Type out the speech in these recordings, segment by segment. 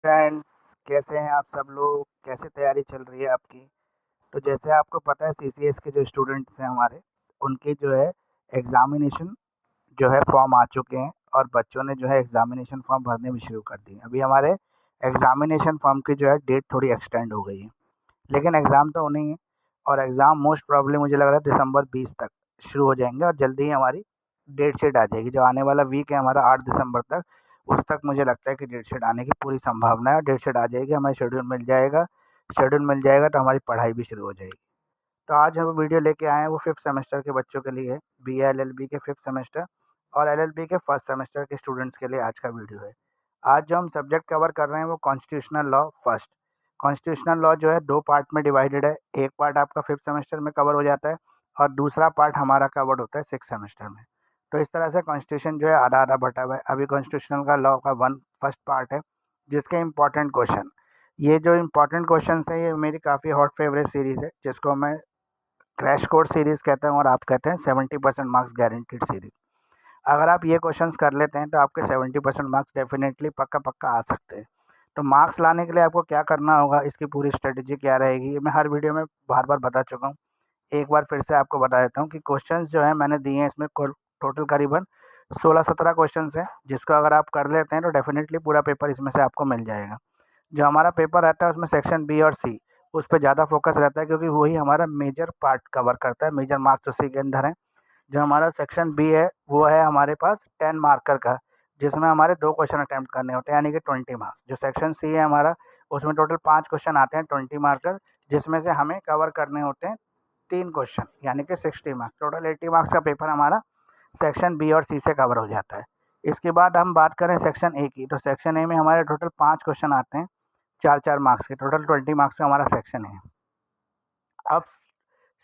Friends, कैसे हैं आप सब लोग? कैसे तैयारी चल रही है आपकी? तो जैसे आपको पता है सीसीएस के जो स्टूडेंट्स हैं हमारे, उनके जो है एग्ज़ामिनेशन जो है फॉर्म आ चुके हैं और बच्चों ने जो है एग्ज़ामिनेशन फॉर्म भरने भी शुरू कर दिए। अभी हमारे एग्ज़ामिनेशन फॉर्म की जो है डेट थोड़ी एक्सटेंड हो गई है, लेकिन एग्ज़ाम तो होने ही है और एग्ज़ाम मोस्ट प्रॉब्ली मुझे लग रहा है दिसंबर 20 तक शुरू हो जाएँगे और जल्दी ही हमारी डेट शीट आ जाएगी। जो आने वाला वीक है हमारा 8 दिसंबर तक, उस तक मुझे लगता है कि डेट शीट आने की पूरी संभावना है और डेट शीट आ जाएगी, हमें शेड्यूल मिल जाएगा तो हमारी पढ़ाई भी शुरू हो जाएगी। तो आज हम वीडियो लेके आए हैं वो 5th सेमेस्टर के बच्चों के लिए, बीए एलएलबी के 5th सेमेस्टर और एलएलबी के 1st सेमेस्टर के स्टूडेंट्स के लिए आज का वीडियो है। आज जो हम सब्जेक्ट कवर कर रहे हैं वो constitutional law first. Constitutional law जो है 2 पार्ट में डिवाइडेड है। एक पार्ट आपका 5th सेमेस्टर में कवर हो जाता है और दूसरा पार्ट हमारा कवर होता है 6th सेमेस्टर में। तो इस तरह से कॉन्स्टिट्यूशन जो है आधा-आधा बँटा हुआ है। अभी कॉन्स्टिट्यूशनल का लॉ का फर्स्ट पार्ट है जिसके इम्पोर्टेंट क्वेश्चन, ये जो इम्पोर्टेंट क्वेश्चंस हैं ये मेरी काफ़ी हॉट फेवरेट सीरीज़ है जिसको मैं क्रैश कोर्स सीरीज़ कहते हैं और आप कहते हैं 70% मार्क्स गारंटीड सीरीज़। अगर आप ये क्वेश्चंस कर लेते हैं तो आपके 70% मार्क्स डेफिनेटली पक्का आ सकते हैं। तो मार्क्स लाने के लिए आपको क्या करना होगा, इसकी पूरी स्ट्रेटजी क्या रहेगी, ये मैं हर वीडियो में बार-बार बता चुका हूँ। एक बार फिर से आपको बता देता हूँ कि क्वेश्चंस जो हैं मैंने दिए हैं इसमें कुल टोटल करीबन 16-17 क्वेश्चंस हैं, जिसको अगर आप कर लेते हैं तो डेफिनेटली पूरा पेपर इसमें से आपको मिल जाएगा। जो हमारा पेपर रहता है उसमें सेक्शन बी और सी, उस पे ज़्यादा फोकस रहता है क्योंकि वही हमारा मेजर पार्ट कवर करता है, मेजर मार्क्स उसी के अंदर हैं। जो हमारा सेक्शन बी है वो है हमारे पास 10 मार्कर का, जिसमें हमारे 2 क्वेश्चन अटेम्प्ट करने होते हैं यानी कि 20 मार्क्स। जो सेक्शन सी है हमारा, उसमें टोटल 5 क्वेश्चन आते हैं 20 मार्कर, जिसमें से हमें कवर करने होते हैं 3 क्वेश्चन यानी कि 60 मार्क्स। टोटल 80 मार्क्स का पेपर हमारा सेक्शन बी और सी से कवर हो जाता है। इसके बाद हम बात करें सेक्शन ए की, तो सेक्शन ए में हमारे टोटल 5 क्वेश्चन आते हैं 4-4 मार्क्स के, टोटल 20 मार्क्स का हमारा सेक्शन है। अब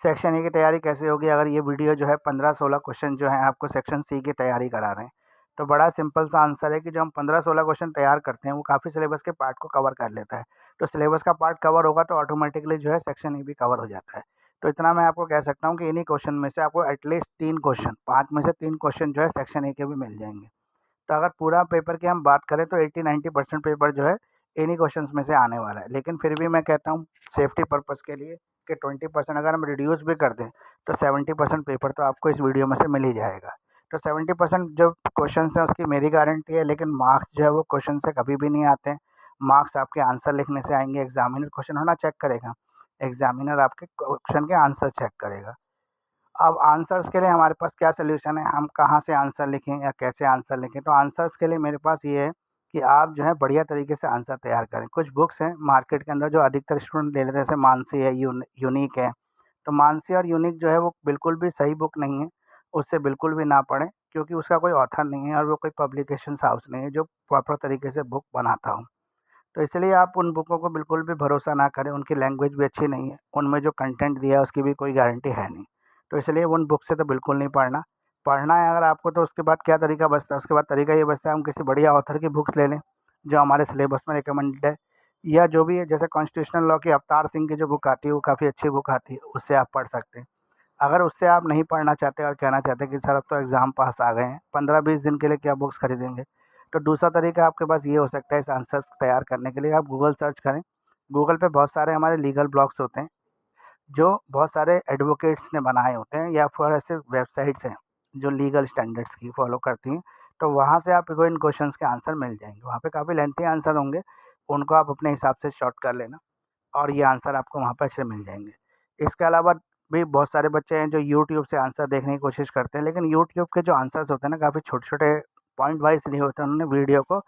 सेक्शन ए की तैयारी कैसे होगी? अगर ये वीडियो जो है 15-16 क्वेश्चन जो हैं आपको सेक्शन सी की तैयारी करा रहे हैं, तो बड़ा सिंपल सा आंसर है कि जो हम 15-16 क्वेश्चन तैयार करते हैं वो काफ़ी सिलेबस के पार्ट को कवर कर लेता है। तो सिलेबस का पार्ट कवर होगा तो ऑटोमेटिकली जो है सेक्शन ए भी कवर हो जाता है। तो इतना मैं आपको कह सकता हूँ कि इन्हीं क्वेश्चन में से आपको एटलीस्ट 3 क्वेश्चन, 5 में से 3 क्वेश्चन जो है सेक्शन ए के भी मिल जाएंगे। तो अगर पूरा पेपर की हम बात करें तो 80-90% पेपर जो है इन्हीं क्वेश्चंस में से आने वाला है। लेकिन फिर भी मैं कहता हूँ सेफ्टी पर्पज़ के लिए कि 20% अगर हम रिड्यूस भी कर दें तो 70% पेपर तो आपको इस वीडियो में से मिल ही जाएगा। तो 70% जो क्वेश्चंस हैं उसकी मेरी गारंटी है, लेकिन मार्क्स जो है वो क्वेश्चन से कभी भी नहीं आते हैं। मार्क्स आपके आंसर लिखने से आएंगे। एग्जामिनर क्वेश्चन होना चेक करेगा, एग्जामिनर आपके क्वेश्चन के आंसर चेक करेगा। अब आंसर्स के लिए हमारे पास क्या सॉल्यूशन है, हम कहाँ से आंसर लिखें या कैसे आंसर लिखें? तो आंसर्स के लिए मेरे पास ये है कि आप जो है बढ़िया तरीके से आंसर तैयार करें। कुछ बुक्स हैं मार्केट के अंदर जो अधिकतर स्टूडेंट ले लेते हैं, जैसे मानसी है, यूनिक है। तो मानसी और यूनिक जो है वो बिल्कुल भी सही बुक नहीं है, उससे बिल्कुल भी ना पढ़ें क्योंकि उसका कोई ऑथर नहीं है और वो कोई पब्लिकेशन हाउस नहीं है जो प्रॉपर तरीके से बुक बनाता हो। तो इसलिए आप उन बुकों को बिल्कुल भी भरोसा ना करें, उनकी लैंग्वेज भी अच्छी नहीं है, उनमें जो कंटेंट दिया है उसकी भी कोई गारंटी है नहीं। तो इसलिए उन बुक से तो बिल्कुल नहीं पढ़ना। पढ़ना है अगर आपको तो उसके बाद क्या तरीका बचता है? उसके बाद तरीका ये बचता है हम किसी बढ़िया ऑथर की बुक्स ले लें, जो हमारे सिलेबस में रिकमेंडेड है, या जो भी है जैसे कॉन्स्टिट्यूशनल लॉ की अवतार सिंह की जो बुक आती है वो काफ़ी अच्छी बुक आती है, उससे आप पढ़ सकते हैं। अगर उससे आप नहीं पढ़ना चाहते और कहना चाहते हैं कि सर अब तो एग्ज़ाम पास आ गए हैं, 15-20 दिन के लिए क्या बुक्स खरीदेंगे? तो दूसरा तरीका आपके पास ये हो सकता है इस आंसर्स तैयार करने के लिए, आप गूगल सर्च करें। गूगल पे बहुत सारे हमारे लीगल ब्लॉग्स होते हैं, जो बहुत सारे एडवोकेट्स ने बनाए होते हैं या फिर ऐसे वेबसाइट्स हैं, जो लीगल स्टैंडर्ड्स की फॉलो करती हैं। तो वहाँ से आपको इन क्वेश्चंस के आंसर मिल जाएँगे। वहाँ पे काफ़ी लेंथी आंसर होंगे, उनको आप अपने हिसाब से शॉर्ट कर लेना और ये आंसर आपको वहाँ पर अच्छे मिल जाएँगे। इसके अलावा भी बहुत सारे बच्चे हैं जो यूट्यूब से आंसर देखने की कोशिश करते हैं, लेकिन यूट्यूब के जो आंसर्स होते हैं ना काफ़ी छोटे-छोटे पॉइंट वाइज़ लिए होते हैं उन्होंने वीडियो को,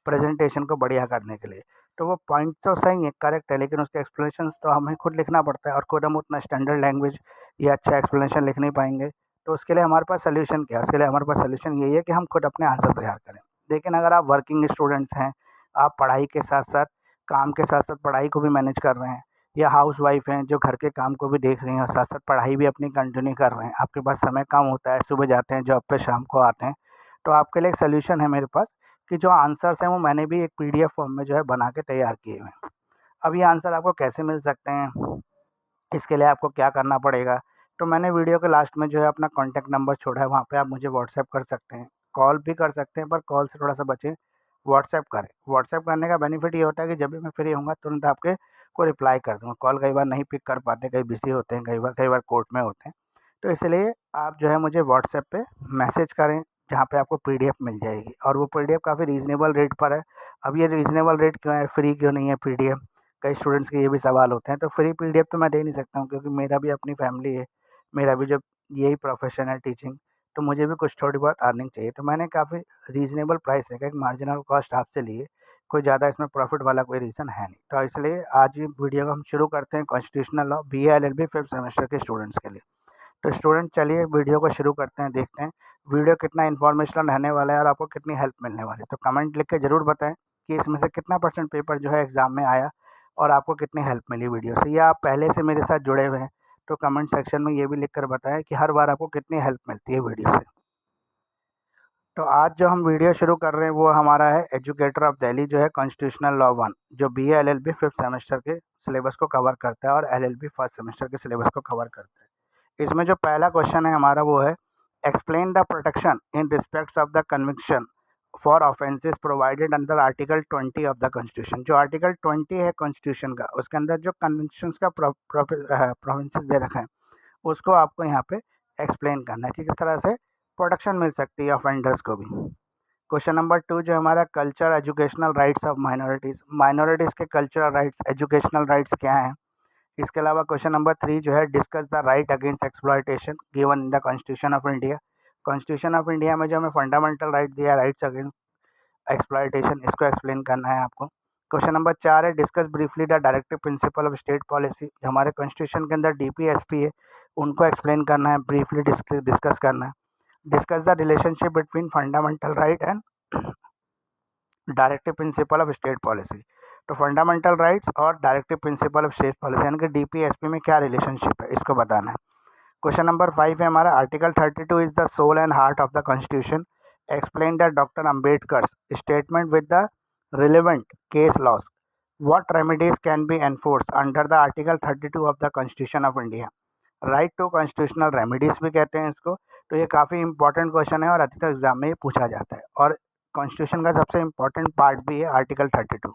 प्रेज़ेंटेशन को बढ़िया करने के लिए। तो वो पॉइंट तो सही है, करेक्ट है, लेकिन उसके एक्सप्लेनेशंस तो हमें खुद लिखना पड़ता है और खुद हम उतना स्टैंडर्ड लैंग्वेज या अच्छा एक्सप्लेनेशन लिख नहीं पाएँगे। तो उसके लिए हमारे पास सॉल्यूशन क्या है? उसके लिए हमारे पास सॉल्यूशन यही है कि हम खुद अपने आंसर तैयार करें। लेकिन अगर आप वर्किंग स्टूडेंट्स हैं, आप पढ़ाई के साथ-साथ काम के साथ-साथ पढ़ाई को भी मैनेज कर रहे हैं, या हाउसवाइफ़ हैं जो घर के काम को भी देख रही हैं और साथ-साथ पढ़ाई भी अपनी कंटिन्यू कर रहे हैं, आपके पास समय कम होता है, सुबह जाते हैं जॉब पे, शाम को आते हैं, तो आपके लिए एक सॉल्यूशन है मेरे पास कि जो आंसर्स हैं वो मैंने भी एक पीडीएफ फॉर्म में जो है बना के तैयार किए हुए हैं। अब ये आंसर आपको कैसे मिल सकते हैं, इसके लिए आपको क्या करना पड़ेगा? तो मैंने वीडियो के लास्ट में जो है अपना कॉन्टैक्ट नंबर छोड़ा है, वहाँ पे आप मुझे व्हाट्सएप कर सकते हैं, कॉल भी कर सकते हैं पर कॉल से थोड़ा-सा बचें। व्हाट्सएप करें। व्हाट्सएप करने का बेनिफिट ये होता है कि जब भी मैं फ्री होऊँगा तुरंत आपके को रिप्लाई कर दूँगा। कॉल कई बार नहीं पिक कर पाते, कहीं बिज़ी होते हैं, कई बार कोर्ट में होते हैं। तो इसलिए आप जो है मुझे व्हाट्सएप पे मैसेज करें, जहाँ पे आपको पीडीएफ मिल जाएगी और वो पीडीएफ काफ़ी रीज़नेबल रेट पर है। अब ये रीज़नेबल रेट क्यों है, फ्री क्यों नहीं है पीडीएफ? कई स्टूडेंट्स के ये भी सवाल होते हैं। तो फ्री पीडीएफ तो मैं दे नहीं सकता हूँ, क्योंकि मेरा भी अपनी फैमिली है, मेरा भी जब यही प्रोफ़ेशन है टीचिंग, तो मुझे भी कुछ थोड़ी बहुत अर्निंग चाहिए। तो मैंने काफ़ी रीज़नेबल प्राइस रखा है, एक मार्जिनल कॉस्ट आपसे लिए, कोई ज़्यादा इसमें प्रॉफ़िट वाला कोई रीज़न है नहीं। तो इसलिए आज ये वीडियो को हम शुरू करते हैं constitutional law BA LLB 5th semester के स्टूडेंट्स के लिए। तो स्टूडेंट चलिए वीडियो को शुरू करते हैं, देखते हैं वीडियो कितना इन्फॉर्मेशनल रहने वाला है और आपको कितनी हेल्प मिलने वाली है। तो कमेंट लिख के ज़रूर बताएं कि इसमें से कितना % पेपर जो है एग्ज़ाम में आया और आपको कितनी हेल्प मिली वीडियो से, या आप पहले से मेरे साथ जुड़े हुए हैं तो कमेंट सेक्शन में ये भी लिख कर बताएं कि हर बार आपको कितनी हेल्प मिलती है वीडियो से। तो आज जो हम वीडियो शुरू कर रहे हैं वो हमारा है एजुकेटर ऑफ दिल्ली, जो है कॉन्स्टिट्यूशनल लॉ 1, जो बीए एलएलबी 5th सेमेस्टर के सिलेबस को कवर करता है और एलएलबी 1st सेमेस्टर के सिलेबस को कवर करता है। इसमें जो पहला क्वेश्चन है हमारा वो है, explain the protection in respects of the conviction for offences provided under article 20 of the constitution. जो आर्टिकल 20 है कॉन्स्टिट्यूशन का, उसके अंदर जो कन्विक्शंस का प्रोविंसेस दे रखा है उसको आपको यहाँ पे एक्सप्लेन करना है कि किस तरह से प्रोटेक्शन मिल सकती है ऑफेंडर्स को भी। क्वेश्चन नंबर 2 जो हमारा, culture educational rights of minorities, minorities के कल्चरल राइट्स, एजुकेशनल राइट्स क्या हैं। इसके अलावा क्वेश्चन नंबर 3 जो है, discuss the right against exploitation given in the constitution of India. Constitution of India में जो हमें फंडामेंटल राइट दिया, राइट्स अगेंस्ट एक्सप्लॉयटेशन, इसको एक्सप्लेन करना है आपको। क्वेश्चन नंबर 4 है, discuss briefly the directive principle of state policy. जो हमारे कॉन्स्टिट्यूशन के अंदर डीपीएसपी है उनको एक्सप्लेन करना है, ब्रीफली डिस्कस करना है। Discuss the relationship between fundamental right and directive principle of state policy. तो फंडामेंटल राइट्स और directive principle of state policy यानी कि डीपीएसपी में क्या रिलेशनशिप है, इसको बताना है। क्वेश्चन नंबर 5 है हमारा, article 32 is the soul and heart of the constitution. Explain the doctor Ambedkar statement with the relevant case laws. What remedies can be enforced under the article 32 of the constitution of India. Right to constitutional remedies भी कहते हैं इसको। तो ये काफ़ी important question है और अधिकतर एग्जाम में ये पूछा जाता है, और कॉन्स्टिट्यूशन का सबसे इंपॉर्टेंट पार्ट भी है आर्टिकल 32,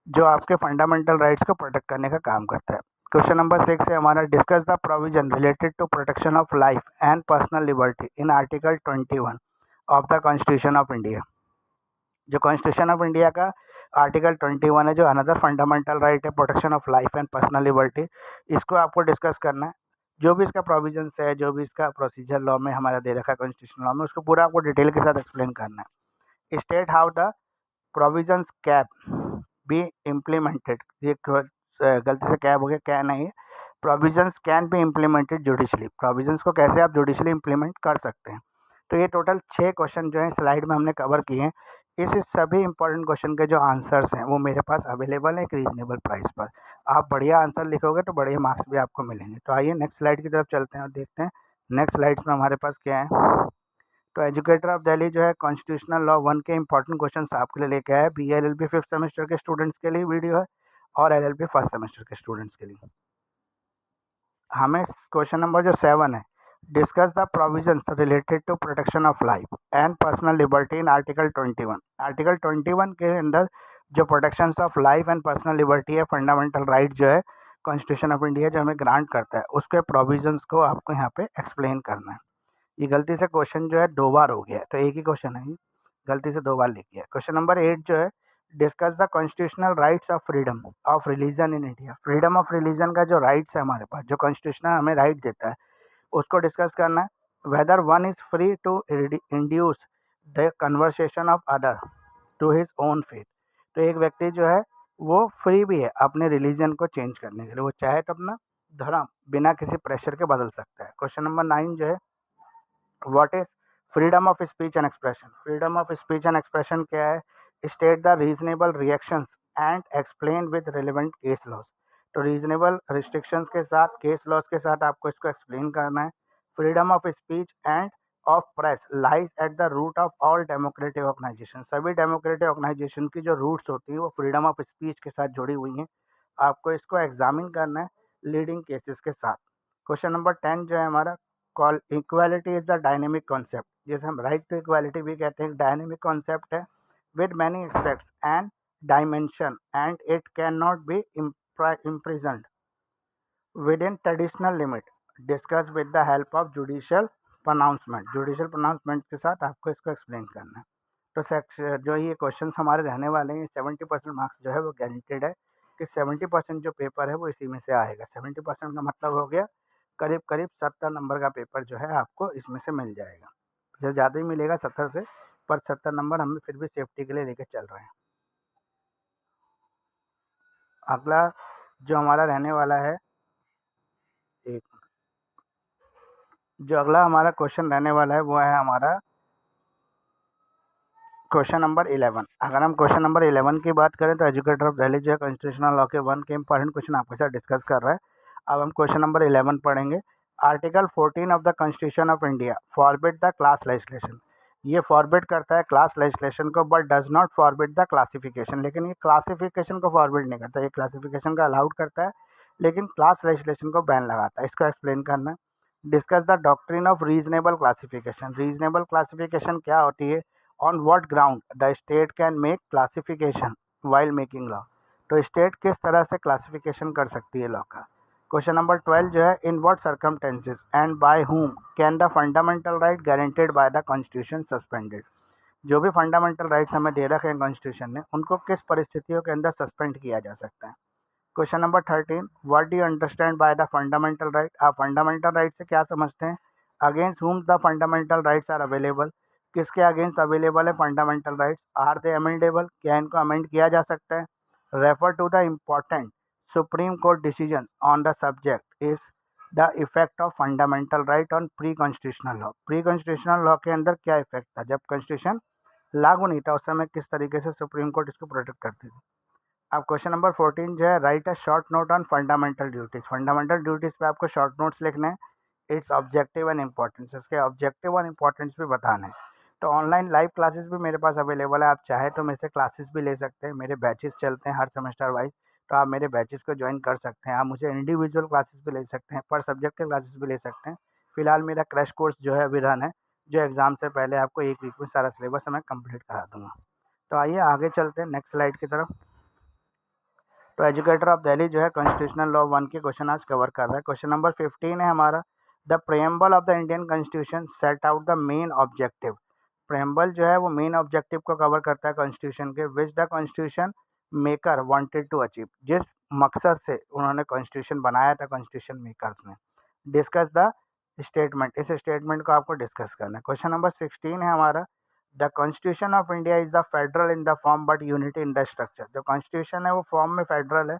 जो आपके फंडामेंटल राइट्स को प्रोटेक्ट करने का काम करता है। क्वेश्चन नंबर 6 है हमारा, discuss the provision related to protection of life and personal liberty in article 21 of the constitution of India. जो कॉन्स्टिट्यूशन ऑफ इंडिया का आर्टिकल 21 है, जो अनदर फंडामेंटल राइट है, protection of life and personal liberty, इसको आपको discuss करना है। जो भी इसका प्रोविजंस है, जो भी इसका प्रोसीजर लॉ में हमारा दे रखा है कॉन्स्टिट्यूशन लॉ में, उसको पूरा आपको डिटेल के साथ एक्सप्लेन करना है। State how the provisions can be implemented, ये गलती से कैब हो गया, क्या नहीं है, provisions can be implemented judicially, provisions को कैसे आप जुडिशली इम्प्लीमेंट कर सकते हैं। तो ये टोटल 6 क्वेश्चन जो है स्लाइड में हमने कवर किए हैं। इस सभी इंपॉर्टेंट क्वेश्चन के जो आंसर्स हैं वो मेरे पास अवेलेबल है एक रीजनेबल प्राइस पर। आप बढ़िया आंसर लिखोगे तो बढ़िया मार्क्स भी आपको मिलेंगे। तो आइए नेक्स्ट स्लाइड की तरफ चलते हैं और देखते हैं नेक्स्ट स्लाइड्स में हमारे पास क्या है। तो एजुकेटर ऑफ दिल्ली जो है कॉन्स्टिट्यूशनल लॉ 1 के इंपॉर्टेंट क्वेश्चन आपके लिए लेके आया। बी एलएलबी 5th सेमेस्टर के स्टूडेंट्स के लिए वीडियो है और एलएलबी 1st सेमेस्टर के स्टूडेंट्स के लिए। हमें क्वेश्चन नंबर जो 7 है, discuss the provisions related to protection of life and personal liberty in article 21। Article 21 के अंदर जो protection of life and personal liberty है, फंडामेंटल राइट जो है कॉन्स्टिट्यूशन ऑफ इंडिया जो हमें ग्रांट करता है, उसके प्रोविजंस को आपको यहाँ पे एक्सप्लेन करना है। ये गलती से क्वेश्चन जो है 2 बार हो गया है, तो एक ही क्वेश्चन है, गलती से 2 बार लिख गया। क्वेश्चन नंबर 8 जो है, discuss the constitutional rights of freedom of religion in India. Freedom of religion का जो राइट्स है हमारे पास, जो कॉन्स्टिट्यूशन हमें राइट देता है, उसको डिस्कस करना है। Whether one is free to induce the conversation of other to his own faith. तो एक व्यक्ति जो है वो फ्री भी है अपने रिलीजन को चेंज करने के लिए, वो चाहे तो अपना धर्म बिना किसी प्रेशर के बदल सकता है। क्वेश्चन नंबर 9 जो है, what is freedom of speech and expression. Freedom of speech and expression क्या है, state the reasonable reactions and explain with relevant case laws. तो रीजनेबल रिस्ट्रिक्शंस के साथ, केस लॉज के साथ आपको इसको एक्सप्लेन करना है। Freedom of speech and of press lies at the root of all democratic organisation. सभी डेमोक्रेटिक ऑर्गेनाइजेशन की जो रूट्स होती हैं वो फ्रीडम ऑफ स्पीच के साथ जुड़ी हुई हैं। आपको इसको एग्जामिन करना है लीडिंग केसेस के साथ। क्वेश्चन नंबर 10 जो है हमारा, call equality is the dynamic concept. जैसे हम राइट टू इक्वालिटी भी कहते हैं, डायनेमिक कॉन्सेप्ट है। with many aspects and dimension, and it cannot be imprisoned within traditional limit. Discuss with the help of judicial pronouncement. Judicial pronouncement के साथ आपको इसको एक्सप्लेन करना है। तो सेक्शन जो ये क्वेश्चंस हमारे रहने वाले हैं, 70% मार्क्स जो है वो गारंटेड है कि 70% जो पेपर है वो इसी में से आएगा। 70% का मतलब हो गया करीब करीब 70 नंबर का पेपर जो है आपको इसमें से मिल जाएगा। जो ज़्यादा ही मिलेगा 70 से, पर 70 नंबर हम फिर भी सेफ्टी के लिए लेके चल रहे हैं। अगला जो हमारा रहने वाला है, एक जो अगला हमारा क्वेश्चन रहने वाला है वो है हमारा क्वेश्चन नंबर 11। अगर हम क्वेश्चन नंबर 11 की बात करें तो एजुकेटर ऑफ दिल्ली जो है कॉन्स्टिट्यूशनल लॉ के 1 के इंपॉर्टेंट क्वेश्चन आपके साथ डिस्कस कर रहा है। अब हम क्वेश्चन नंबर 11 पढ़ेंगे। Article 14 of the constitution of India forbid the class legislation. ये फॉरबिड करता है क्लास लेजिस्लेशन को, but does not forbid the classification. लेकिन ये क्लासिफिकेशन को फॉरबिड नहीं करता, ये क्लासिफिकेशन का अलाउड करता है लेकिन क्लास लेजिस्लेशन को बैन लगाता है। इसको एक्सप्लेन करना है। Discuss the doctrine of reasonable classification. Reasonable classification क्या होती है? On what ground the state can make classification while making law. तो स्टेट किस तरह से क्लासिफिकेशन कर सकती है लॉ का। क्वेश्चन नंबर 12 जो है, in what circumstances and by whom can the fundamental right guaranteed by the constitution suspended. जो भी फंडामेंटल राइट्स हमें दे रखे हैं कॉन्स्टिट्यूशन ने, उनको किस परिस्थितियों के अंदर सस्पेंड किया जा सकता है। Question number 13, what do you understand by the fundamental right. आप फंडामेंटल राइट से क्या समझते हैं। Against whom the fundamental rights are available. किसके अगेंस्ट अवेलेबल है fundamental rights. Are they amendable, क्या इनको अमेंड किया जा सकता है। Refer to the important Supreme Court decision on the subject is the effect of fundamental right on pre constitutional law. Pre constitutional law के अंदर क्या इफेक्ट था, जब कॉन्स्टिट्यूशन लागू नहीं था उस समय किस तरीके से सुप्रीम कोर्ट इसको प्रोटेक्ट करती थी। अब क्वेश्चन नंबर 14 जो है, right a short note on fundamental duties. Fundamental duties पे आपको शॉर्ट नोट्स लिखने हैं। इट्स ऑब्जेक्टिव एंड इंपॉर्टेंस, इसके ऑब्जेक्टिव और इंपॉर्टेंस भी बताने हैं। तो ऑनलाइन लाइव क्लासेस भी मेरे पास अवेलेबल है, आप चाहे तो मेरे से क्लासेस भी ले सकते हैं। मेरे बैचेस चलते हैं हर सेमेस्टर वाइज, तो आप मेरे बैचेस को ज्वाइन कर सकते हैं। आप मुझे इंडिविजुअल क्लासेस भी ले सकते हैं, पर सब्जेक्ट के क्लासेस भी ले सकते हैं। फिलहाल मेरा क्रैश कोर्स जो है अभी रन है, जो एग्जाम से पहले आपको एक वीक में सारा सिलेबस मैं कंप्लीट करा दूंगा। तो आइए आगे चलते हैं नेक्स्ट स्लाइड की तरफ। तो एजुकेटर ऑफ दिल्ली जो है कॉन्स्टिट्यूशनल लॉ 1 के क्वेश्चन आज कवर कर रहा है। क्वेश्चन नंबर 15 है हमारा, the preamble of the Indian constitution set out the main objective. Preamble जो है वो मेन ऑब्जेक्टिव को कवर करता है कॉन्स्टिट्यूशन के, which the constitution maker wanted to achieve. जिस मकसद से उन्होंने कॉन्स्टिट्यूशन बनाया था कॉन्स्टिट्यूशन मेकर्स ने। डिस्कस द स्टेटमेंट, इस स्टेटमेंट को आपको डिस्कस करना है। क्वेश्चन नंबर 16 है हमारा, the constitution of India is the federal in the form but unity in the structure. जो कॉन्स्टिट्यूशन है वो फॉर्म में फेडरल है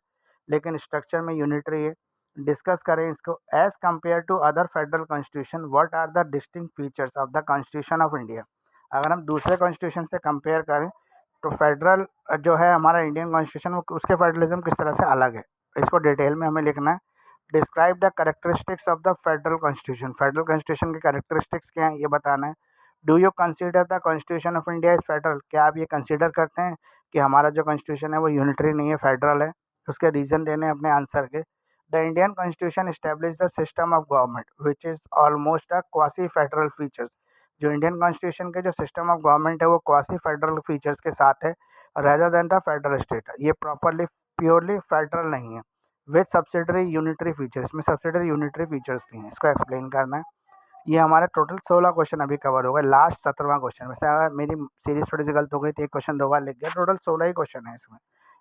लेकिन स्ट्रक्चर में यूनिटरी है। डिस्कस करें इसको। As compare to other federal constitution what are the distinct features of the constitution of India. अगर हम दूसरे कॉन्स्टिट्यूशन से कंपेयर करें तो फेडरल जो है हमारा इंडियन कॉन्स्टिट्यूशन, वो उसके फेडरलिज्म किस तरह से अलग है, इसको डिटेल में हमें लिखना है। Describe the characteristics of the federal constitution. Federal constitution के कैरेक्टरिस्टिक्स क्या हैं ये बताना है। Do you consider the constitution of India is federal. क्या आप ये कंसीडर करते हैं कि हमारा जो कॉन्स्टिट्यूशन है वो यूनिटरी नहीं है, फेडरल है। उसके रीजन देने अपने आंसर के। The Indian constitution establish the system of government which is almost a quasi federal features. जो इंडियन कॉन्स्टिट्यूशन के जो सिस्टम ऑफ गवर्नमेंट है वो क्वासी फेडरल फीचर्स के साथ है, rather than the federal state. ये प्रॉपरली प्योरली फेडरल नहीं है। विथ सब्सिडरी यूनिटरी फीचर्स, में सब्सिडरी यूनिटरी फीचर्स भी हैं, इसको एक्सप्लेन करना है। ये हमारे टोटल 16 क्वेश्चन अभी कवर हो गए। लास्ट 17वां क्वेश्चन, वैसे अगर मेरी सीरीज थोड़ी सी गलत हो गई तो एक क्वेश्चन 2 बार लिख गया, टोटल 16 ही क्वेश्चन है इसमें।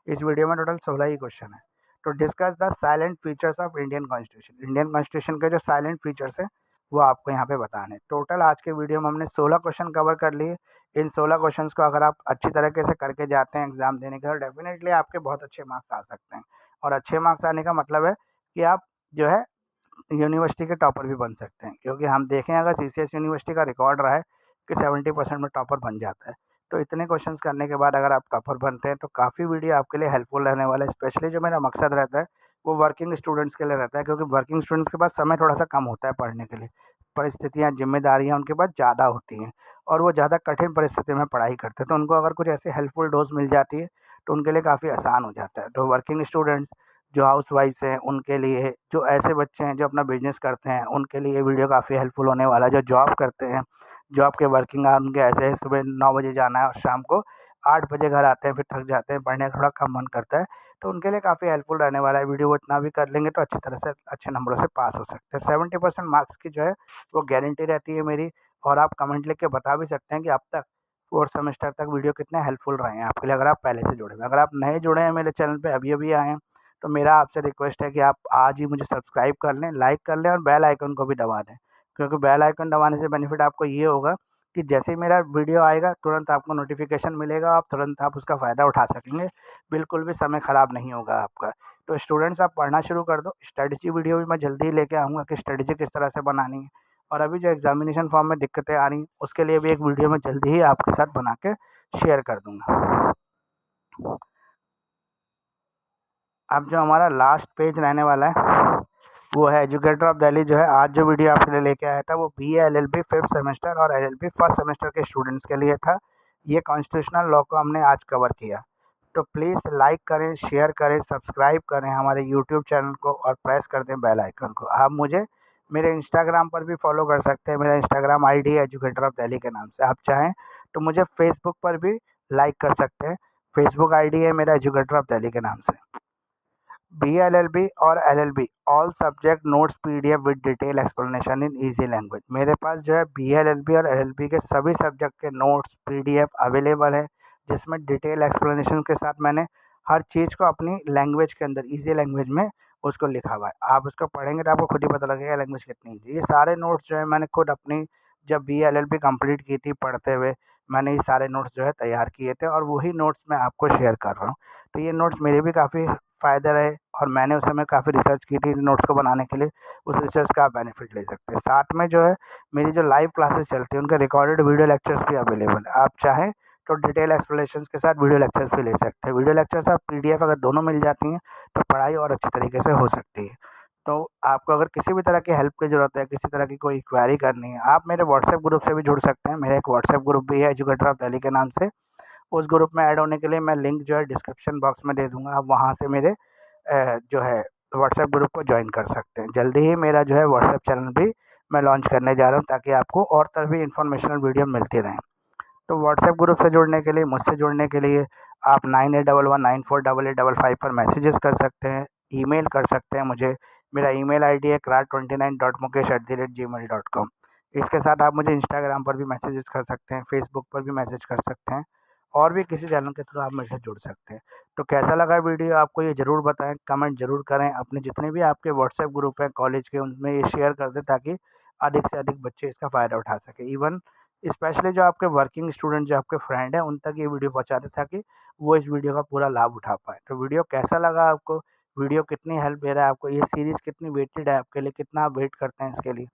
इस वीडियो में टोटल 16 ही क्वेश्चन है। तो discuss the salient features of Indian constitution. Indian constitution के जो साइलेंट फीचर्स है वो आपको यहाँ पे बताने। टोटल आज के वीडियो में हमने 16 क्वेश्चन कवर कर लिए। इन 16 क्वेश्चन को अगर आप अच्छी तरीके से करके जाते हैं एग्जाम देने के, तो डेफिनेटली आपके बहुत अच्छे मार्क्स आ सकते हैं। और अच्छे मार्क्स आने का मतलब है कि आप जो है यूनिवर्सिटी के टॉपर भी बन सकते हैं, क्योंकि हम देखें अगर सीसीएस यूनिवर्सिटी का रिकॉर्ड रहा है कि 70% में टॉपर बन जाता है। तो इतने क्वेश्चंस करने के बाद अगर आप टॉपर बनते हैं तो काफ़ी वीडियो आपके लिए हेल्पफुल रहने वाला है। स्पेशली जो मेरा मकसद रहता है वो वर्किंग स्टूडेंट्स के लिए रहता है, क्योंकि वर्किंग स्टूडेंट्स के पास समय थोड़ा सा कम होता है पढ़ने के लिए। परिस्थितियाँ, जिम्मेदारियाँ उनके पास ज़्यादा होती हैं और वो ज़्यादा कठिन परिस्थिति में पढ़ाई करते हैं। तो उनको अगर कुछ ऐसी हेल्पफुल डोज मिल जाती है तो उनके लिए काफ़ी आसान हो जाता है। तो वर्किंग स्टूडेंट्स, जो हाउस वाइफ्स हैं उनके लिए, जो ऐसे बच्चे हैं जो अपना बिजनेस करते हैं उनके लिए ये वीडियो काफ़ी हेल्पफुल होने वाला है। जो जॉब करते हैं, जॉब के वर्किंग आवर उनके ऐसे है सुबह 9 बजे जाना है और शाम को 8 बजे घर आते हैं, फिर थक जाते हैं, पढ़ने का थोड़ा कम मन करता है, तो उनके लिए काफ़ी हेल्पफुल रहने वाला है वीडियो। वो इतना भी कर लेंगे तो अच्छी तरह से अच्छे नंबरों से पास हो सकते हैं। 70% मार्क्स की जो है वो गारंटी रहती है मेरी। और आप कमेंट लिख के बता भी सकते हैं कि अब तक 4th सेमेस्टर तक वीडियो कितने हेल्पफुल रहे हैं आपके लिए, अगर आप पहले से जुड़े हुए हैं। अगर आप नए जुड़े हैं मेरे चैनल पे, अभी-अभी आए हैं, तो मेरा आपसे रिक्वेस्ट है कि आप आज ही मुझे सब्सक्राइब कर लें, लाइक कर लें और बेल आइकन को भी दबा दें। क्योंकि बेल आइकन दबाने से बेनिफिट आपको ये होगा कि जैसे ही मेरा वीडियो आएगा तुरंत आपको नोटिफिकेशन मिलेगा, आप तुरंत आप उसका फ़ायदा उठा सकेंगे। बिल्कुल भी समय ख़राब नहीं होगा आपका। तो स्टूडेंट्स आप पढ़ना शुरू कर दो। स्ट्रैटेजी वीडियो भी मैं जल्दी ही लेके आऊँगा कि स्ट्रैटेजी किस तरह से बनानी है। और अभी जो एग्ज़ामिनेशन फॉर्म में दिक्कतें आ रही हैं, उसके लिए भी एक वीडियो मैं जल्दी ही आपके साथ बना के शेयर कर दूँगा। अब जो हमारा लास्ट पेज रहने वाला है, वो है एजुकेटर ऑफ दिल्ली जो है आज जो वीडियो आपके लिए लेके आया था, वो BA LLB 5th सेमेस्टर और LLB 1st सेमेस्टर के स्टूडेंट्स के लिए था। ये कॉन्स्टिट्यूशनल लॉ को हमने आज कवर किया। तो प्लीज़ लाइक करें, शेयर करें, सब्सक्राइब करें हमारे यूट्यूब चैनल को और प्रेस कर दें बेल आइकन को। आप मुझे मेरे इंस्टाग्राम पर भी फॉलो कर सकते हैं। मेरा इंस्टाग्राम आईडी है एजुकेटर ऑफ दिल्ली के नाम से। आप चाहें तो मुझे फेसबुक पर भी लाइक कर सकते हैं। फेसबुक आईडी है मेरा एजुकेटर ऑफ दिल्ली के नाम से। BLLB और LLB all subject notes PDF with detail explanation in easy language. मेरे पास जो है BLLB और LLB के सभी सब्जेक्ट के नोट्स PDF अवेलेबल है, जिसमें डिटेल एक्सप्लेनेशन के साथ मैंने हर चीज़ को अपनी लैंग्वेज के अंदर इजी लैंग्वेज में उसको लिखा हुआ है। आप उसको पढ़ेंगे तो आपको खुद ही पता लगेगा लैंग्वेज कितनी ईजी है। ये सारे नोट्स जो है मैंने खुद अपनी जब BLLB कंप्लीट की थी पढ़ते हुए, मैंने ये सारे नोट्स जो है तैयार किए थे और वही नोट्स मैं आपको शेयर कर रहा हूँ। तो ये नोट्स मेरे भी काफ़ी फ़ायदे रहे और मैंने उस समय काफ़ी रिसर्च की थी इन नोट्स को बनाने के लिए। उस रिसर्च का आप बेनिफिट ले सकते हैं। साथ में जो है मेरी जो लाइव क्लासेस चलती हैं उनके रिकॉर्डेड वीडियो लेक्चर्स भी अवेलेबल है। आप चाहें तो डिटेल एक्सप्लेनेशंस के साथ वीडियो लेक्चर्स भी ले सकते हैं। वीडियो लेक्चर्स और PDF अगर दोनों मिल जाती हैं तो पढ़ाई और अच्छी तरीके से हो सकती है। तो आपको अगर किसी भी तरह की हेल्प की ज़रूरत है, किसी तरह की कोई क्वेरी करनी है, आप मेरे व्हाट्सएप ग्रुप से भी जुड़ सकते हैं। मेरा एक व्हाट्सएप ग्रुप भी है एजुकेटर ऑफ दिल्ली के नाम से। उस ग्रुप में ऐड होने के लिए मैं लिंक जो है डिस्क्रिप्शन बॉक्स में दे दूँगा। आप वहाँ से मेरे जो है व्हाट्सएप ग्रुप को ज्वाइन कर सकते हैं। जल्दी ही मेरा जो है व्हाट्सएप चैनल भी मैं लॉन्च करने जा रहा हूँ ताकि आपको और तरह भी इन्फॉर्मेशनल वीडियो मिलती रहें। तो व्हाट्सएप ग्रुप से जुड़ने के लिए, मुझसे जुड़ने के लिए आप 9811948855 पर मैसेजेस कर सकते हैं, ईमेल कर सकते हैं मुझे। मेरा ईमेल आईडी है krat29.mukesh@gmail.com। इसके साथ आप मुझे इंस्टाग्राम पर भी मैसेजेस कर सकते हैं, फेसबुक पर भी मैसेज कर सकते हैं और भी किसी चैनल के थ्रू आप मेरे से जुड़ सकते हैं। तो कैसा लगा वीडियो आपको ये ज़रूर बताएँ, कमेंट ज़रूर करें। अपने जितने भी आपके व्हाट्सएप ग्रुप हैं कॉलेज के, उनमें ये शेयर कर दें ताकि अधिक से अधिक बच्चे इसका फ़ायदा उठा सकें। इवन स्पेशली जो आपके वर्किंग स्टूडेंट जो आपके फ्रेंड हैं उन तक ये वीडियो पहुँचा दें ताकि वो इस वीडियो का पूरा लाभ उठा पाएँ। तो वीडियो कैसा लगा आपको? वीडियो कितनी हेल्प दे रहा है आपको? ये सीरीज़ कितनी वेटेड है आपके लिए? कितना आप वेट करते हैं इसके लिए?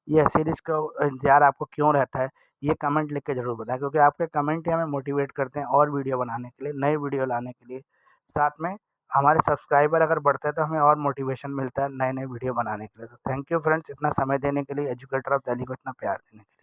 ये सीरीज़ का इंतज़ार आपको क्यों रहता है? ये कमेंट लिख के ज़रूर बताएँ क्योंकि आपके कमेंट ही हमें मोटिवेट करते हैं और वीडियो बनाने के लिए, नए वीडियो लाने के लिए। साथ में हमारे सब्सक्राइबर अगर बढ़ते हैं तो हमें और मोटिवेशन मिलता है नए-नए वीडियो बनाने के लिए। तो थैंक यू फ्रेंड्स इतना समय देने के लिए, एजुकेटर ऑफ दिल्ली को इतना प्यार देने के लिए।